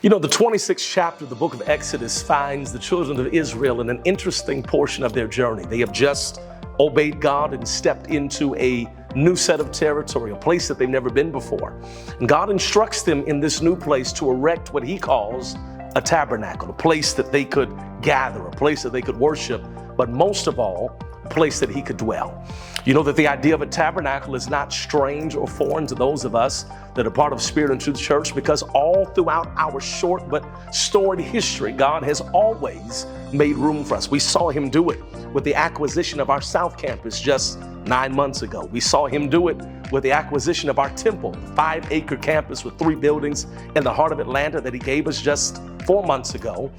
You know, the 26th chapter of the book of Exodus finds the children of Israel in an interesting portion of their journey. They have just obeyed God and stepped into a new set of territory, a place that they've never been before. And God instructs them in this new place to erect what he calls a tabernacle, a place that they could gather, a place that they could worship, but most of all, a place that he could dwell. You know that the idea of a tabernacle is not strange or foreign to those of us that are part of Spirit and Truth Church, because all throughout our short but storied history, God has always made room for us. We saw him do it with the acquisition of our South Campus just 9 months ago. We saw him do it with the acquisition of our temple, the 5-acre campus with 3 buildings in the heart of Atlanta that he gave us just 4 months ago.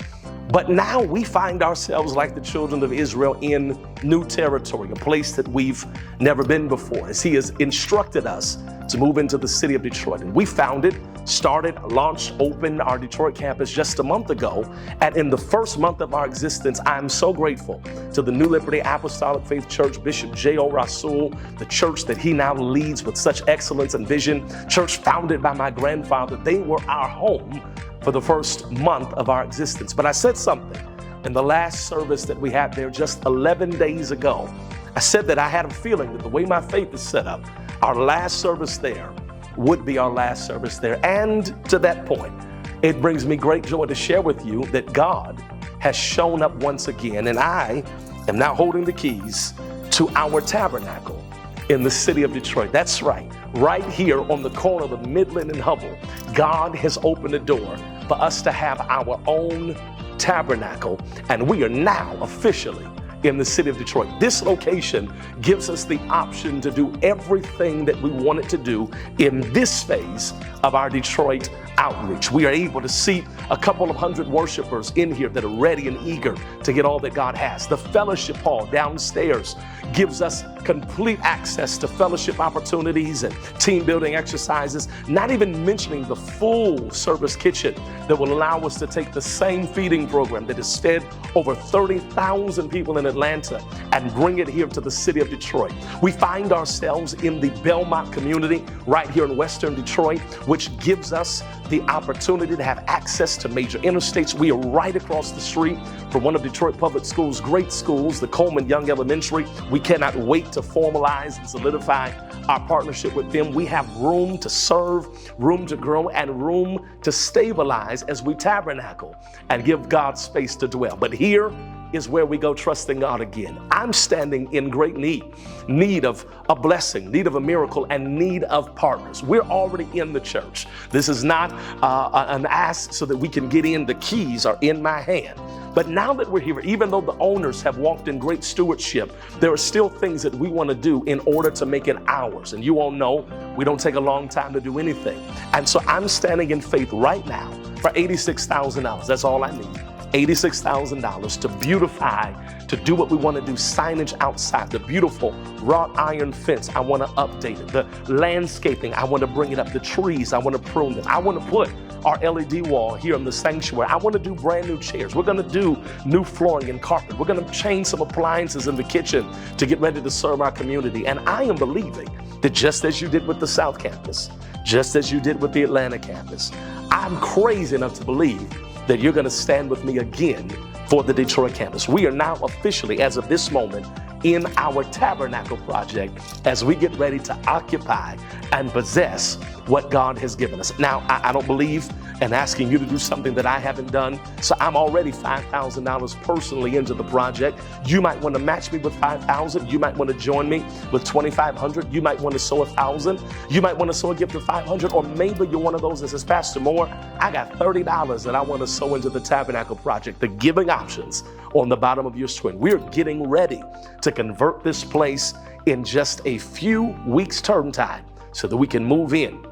But now we find ourselves like the children of Israel in new territory, a place that we've never been before, as he has instructed us to move into the city of Detroit. And we launched, opened our Detroit campus just a month ago. And in the first month of our existence, I'm so grateful to the New Liberty Apostolic Faith Church, Bishop J.O. Rasul, the church that he now leads with such excellence and vision, church founded by my grandfather. They were our home for the first month of our existence. But I said something in the last service that we had there just 11 days ago. I said that I had a feeling that the way my faith is set up, our last service there would be our last service there. And to that point, it brings me great joy to share with you that God has shown up once again, and I am now holding the keys to our tabernacle in the city of Detroit. That's right. Right here on the corner of Midland and Hubble, God has opened the door for us to have our own tabernacle, and we are now officially in the city of Detroit. This location gives us the option to do everything that we wanted to do in this phase of our Detroit outreach. We are able to seat a couple of hundred worshipers in here that are ready and eager to get all that God has. The fellowship hall downstairs gives us complete access to fellowship opportunities and team building exercises, not even mentioning the full service kitchen that will allow us to take the same feeding program that has fed over 30,000 people in Atlanta and bring it here to the city of Detroit. We find ourselves in the Belmont community right here in Western Detroit, which gives us the opportunity to have access to major interstates. We are right across the street from one of Detroit Public Schools' great schools, the Coleman Young Elementary. We cannot wait to formalize and solidify our partnership with them. We have room to serve, room to grow, and room to stabilize as we tabernacle and give God space to dwell. But here is where we go trusting God again. I'm standing in great need of a blessing, need of a miracle, and need of partners. We're already in the church. This is not an ask so that we can get in. The keys are in my hand. But now that we're here, even though the owners have walked in great stewardship, there are still things that we want to do in order to make it ours. And you all know we don't take a long time to do anything. And so I'm standing in faith right now for $86,000. That's all I need. $86,000 to beautify, to do what we want to do, signage outside, the beautiful wrought iron fence, I want to update it, the landscaping, I want to bring it up, the trees, I want to prune them, I want to put our LED wall here in the sanctuary, I want to do brand new chairs, we're going to do new flooring and carpet, we're going to change some appliances in the kitchen to get ready to serve our community. And I am believing that just as you did with the South Campus, just as you did with the Atlanta campus, I'm crazy enough to believe that you're going to stand with me again for the Detroit campus. We are now officially, as of this moment, in our tabernacle project as we get ready to occupy and possess what God has given us. Now, I don't believe in asking you to do something that I haven't done, so I'm already $5,000 personally into the project. You might want to match me with $5,000. You might want to join me with $2,500. You might want to sow $1,000. You might want to sow a gift of $500, or maybe you're one of those that says, Pastor Moore, I got $30 that I want to sow into the tabernacle project. The giving options on the bottom of your screen. We're getting ready to convert this place in just a few weeks' turn time so that we can move in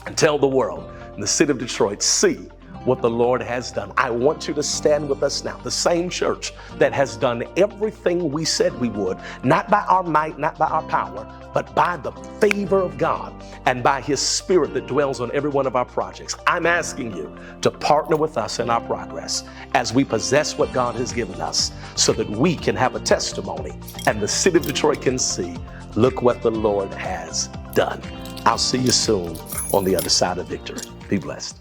and tell the world in the city of Detroit, see what the Lord has done. I want you to stand with us now. The same church that has done everything we said we would, not by our might, not by our power, but by the favor of God and by his Spirit that dwells on every one of our projects. I'm asking you to partner with us in our progress as we possess what God has given us so that we can have a testimony and the city of Detroit can see, look what the Lord has done. I'll see you soon on the other side of victory. Be blessed.